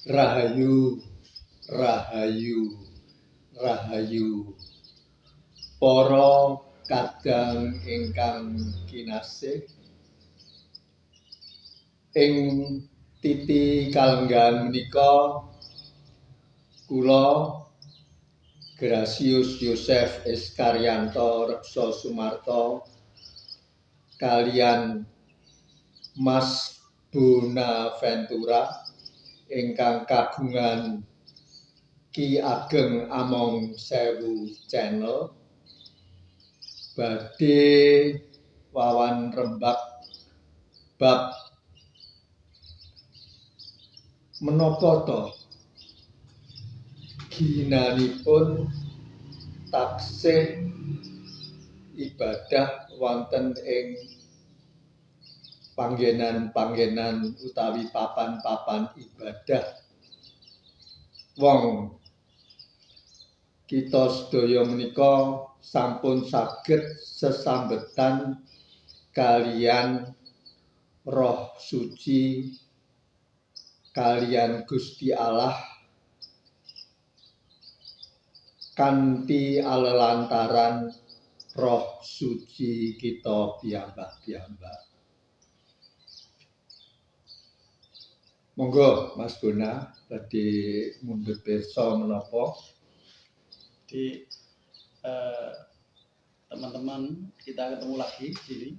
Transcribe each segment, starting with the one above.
Rahayu, rahayu, rahayu. Para kadang ingkang kinasih, ing titi kalenggan menika kula Grasius Yosef Iskaryanto Rekso Sumarto kaliyan Mas Bonaventura ingkang kagungan Ki Ageng Among Sewu channel badhe wawan rembak bab menapa to ginanipun taksih ibadah wonten ing panggenan-panggenan utawi papan-papan ibadah wong kita sedaya menika sampun saged sesambetan kaliyan Roh Suci kaliyan Gusti Allah kanthi alelantaran Roh Suci kita piyambak-piyambak. Monggo Mas Bona badhe mundhut pirsa menapa. Jadi teman-teman kita ketemu lagi di sini.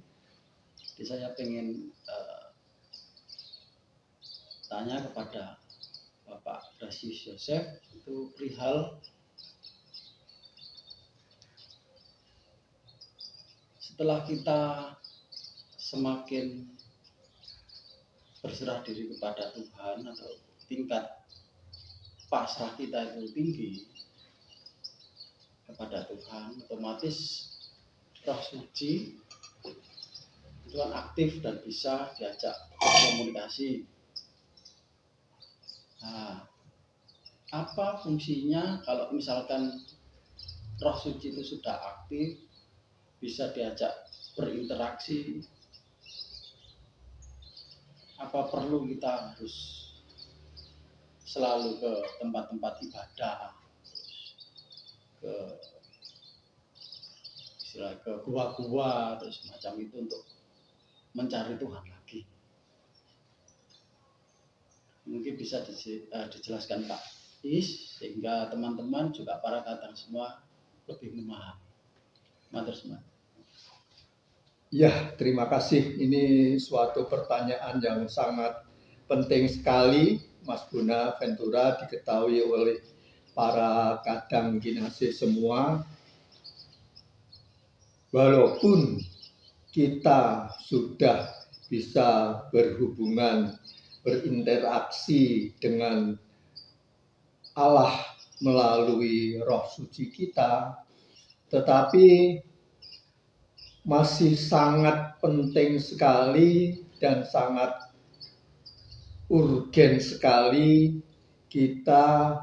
Jadi saya pengen tanya kepada Bapak Grasius Yosef itu perihal setelah kita semakin berserah diri kepada Tuhan atau tingkat pasrah kita itu tinggi kepada Tuhan, otomatis Roh Suci itu kan aktif dan bisa diajak komunikasi. Nah, apa fungsinya kalau misalkan Roh Suci itu sudah aktif, bisa diajak berinteraksi? Apa perlu kita harus selalu ke tempat-tempat ibadah, ke gua-gua terus macam itu untuk mencari Tuhan lagi? Mungkin bisa dijelaskan Pak Is sehingga teman-teman juga para kadang semua lebih memahami. Matur semua. Ya, terima kasih. Ini suatu pertanyaan yang sangat penting sekali, Mas Bonaventura, diketahui oleh para kadang kinasih semua. Walaupun kita sudah bisa berhubungan, berinteraksi dengan Allah melalui Roh Suci kita, tetapi masih sangat penting sekali dan sangat urgen sekali kita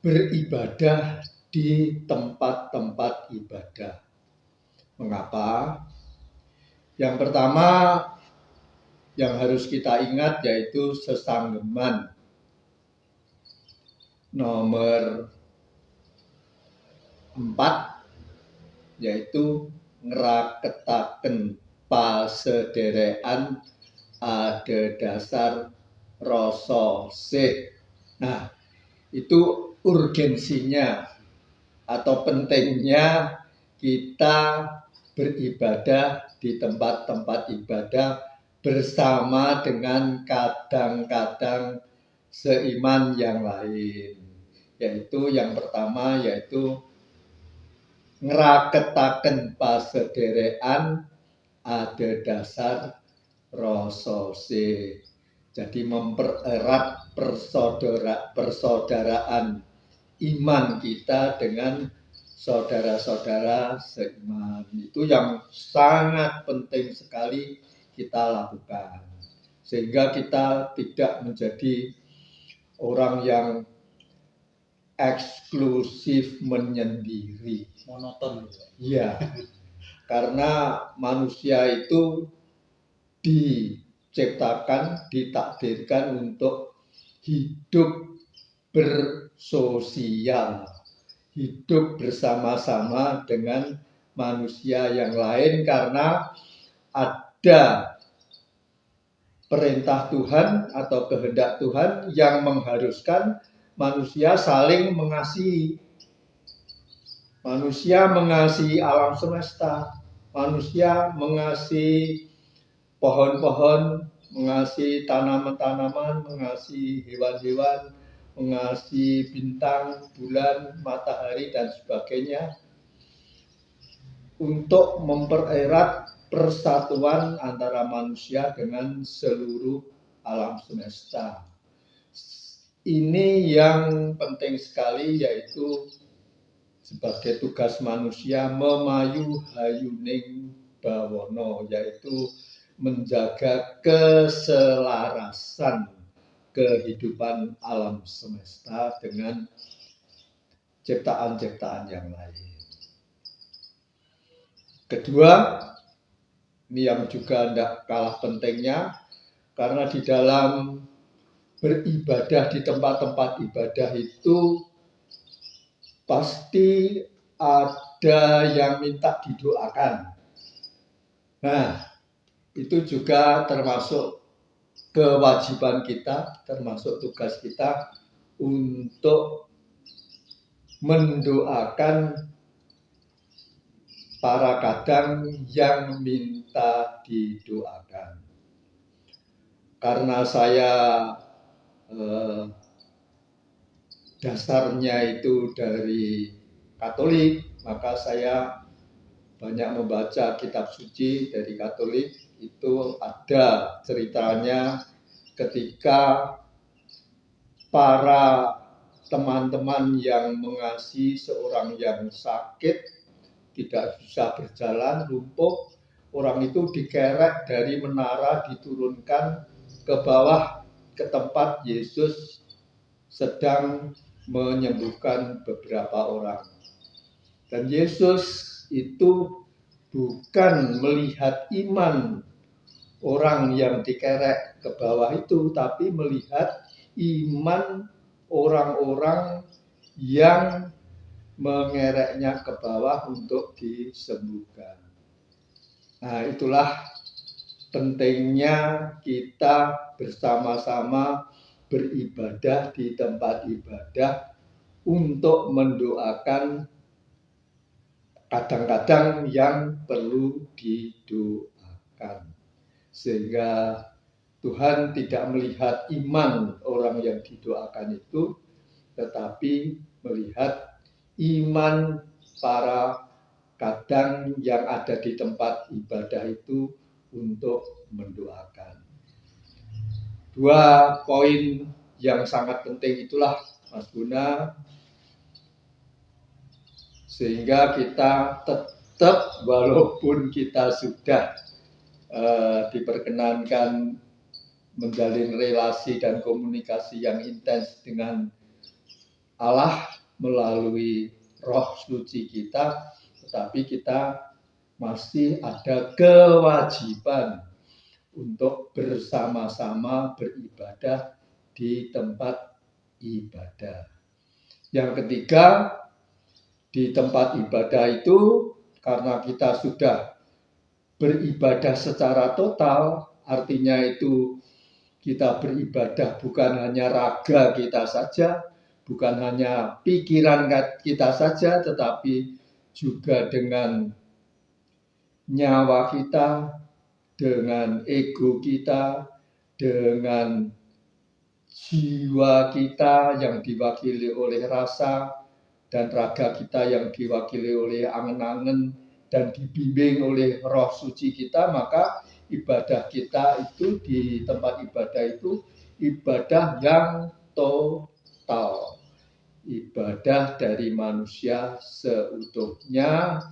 beribadah di tempat-tempat ibadah. Mengapa? Yang pertama yang harus kita ingat yaitu sesanggeman. Nomor 4 yaitu ngraketaken pasederekan ada dasar rasa sih. Nah, itu urgensinya atau pentingnya kita beribadah di tempat-tempat ibadah bersama dengan kadang-kadang seiman yang lain. Yaitu yang pertama yaitu ngraketaken pasederekan ada dasar rasa sih. Jadi mempererat persaudaraan iman kita dengan saudara-saudara seiman. Itu yang sangat penting sekali kita lakukan. Sehingga kita tidak menjadi orang yang eksklusif menyendiri, monoton. Iya. Karena manusia itu diciptakan, ditakdirkan untuk hidup bersosial, hidup bersama-sama dengan manusia yang lain karena ada perintah Tuhan atau kehendak Tuhan yang mengharuskan manusia saling mengasihi. Manusia mengasihi alam semesta, manusia mengasihi pohon-pohon, mengasihi tanaman-tanaman, mengasihi hewan-hewan, mengasihi bintang, bulan, matahari, dan sebagainya, untuk mempererat persatuan antara manusia dengan seluruh alam semesta. Ini yang penting sekali, yaitu sebagai tugas manusia memayu hayuning bawono, yaitu menjaga keselarasan kehidupan alam semesta dengan ciptaan-ciptaan yang lain. Kedua, ini yang juga tidak kalah pentingnya, karena di dalam beribadah di tempat-tempat ibadah itu pasti ada yang minta didoakan. Nah, itu juga termasuk kewajiban kita, termasuk tugas kita untuk mendoakan para kadang yang minta didoakan. Karena saya dasarnya itu dari Katolik, maka saya banyak membaca kitab suci dari Katolik. Itu ada ceritanya ketika para teman-teman yang mengasihi seorang yang sakit, tidak bisa berjalan, lumpuh, orang itu dikerek dari menara, diturunkan ke bawah ke tempat Yesus sedang menyembuhkan beberapa orang. Dan Yesus itu bukan melihat iman orang yang dikerek ke bawah itu, tapi melihat iman orang-orang yang mengereknya ke bawah untuk disembuhkan. Nah, itulah pentingnya kita bersama-sama beribadah di tempat ibadah untuk mendoakan kadang-kadang yang perlu didoakan. Sehingga Tuhan tidak melihat iman orang yang didoakan itu, tetapi melihat iman para kadang yang ada di tempat ibadah itu untuk mendoakan. Dua poin yang sangat penting itulah, Mas Guna, sehingga kita tetap, walaupun kita sudah diperkenankan menjalin relasi dan komunikasi yang intens dengan Allah melalui Roh Suci kita, tetapi kita masih ada kewajiban untuk bersama-sama beribadah di tempat ibadah. Yang ketiga, di tempat ibadah itu karena kita sudah beribadah secara total, artinya itu kita beribadah bukan hanya raga kita saja, bukan hanya pikiran kita saja, tetapi juga dengan nyawa kita, dengan ego kita, dengan jiwa kita yang diwakili oleh rasa, dan raga kita yang diwakili oleh angen-angen dan dibimbing oleh Roh Suci kita, maka ibadah kita itu di tempat ibadah itu ibadah yang total, ibadah dari manusia seutuhnya,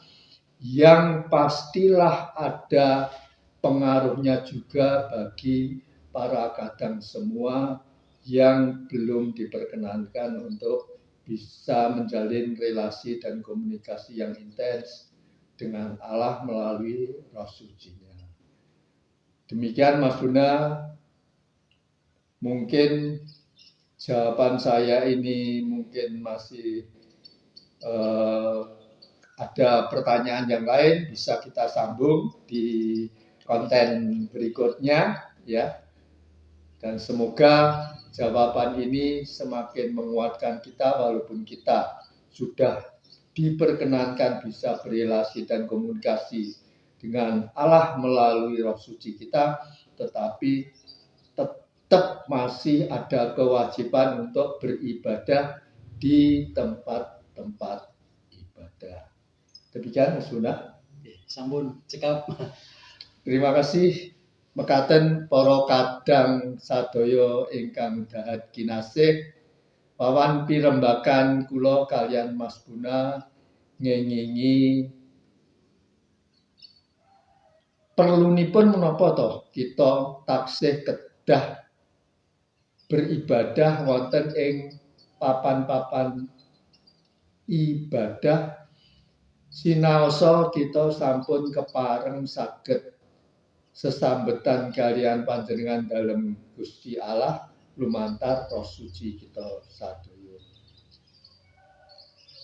yang pastilah ada pengaruhnya juga bagi para kadang semua yang belum diperkenankan untuk bisa menjalin relasi dan komunikasi yang intens dengan Allah melalui Roh Suci-Nya. Demikian Mas Bunda, mungkin jawaban saya ini mungkin masih ada pertanyaan yang lain, bisa kita sambung di konten berikutnya ya. Dan semoga jawaban ini semakin menguatkan kita walaupun kita sudah diperkenankan bisa berelasi dan komunikasi dengan Allah melalui Roh Suci kita, tetapi tetap masih ada kewajiban untuk beribadah di tempat-tempat ibadah. Demikian Mas Buna. Sampun cekap. Terima kasih mekaten para kadang sadaya ingkang dahat kinasih. Pawan pirembagan kula kalian Mas Buna ngengingi perlunipun menapa to kita taksih kedah beribadah wonten ing papan-papan ibadah sinaosa kita sampun kepareng saged sesambetan kalian panjenengan dalem Gusti Allah lumantar Roh Suci kita sadaya.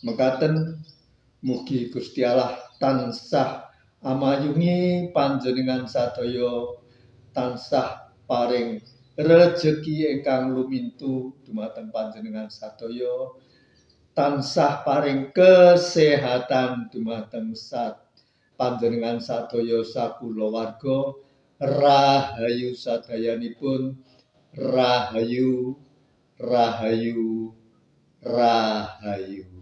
Mekaten mugi Gusti Allah tansah amayungi panjenengan sadaya, tansah paring rejeki ingkang lumintu dumateng panjenengan sadaya, tansah paring kesehatan dumateng panjenengan sadaya sakulawarga, rahayu sadayanipun, rahayu, rahayu, rahayu.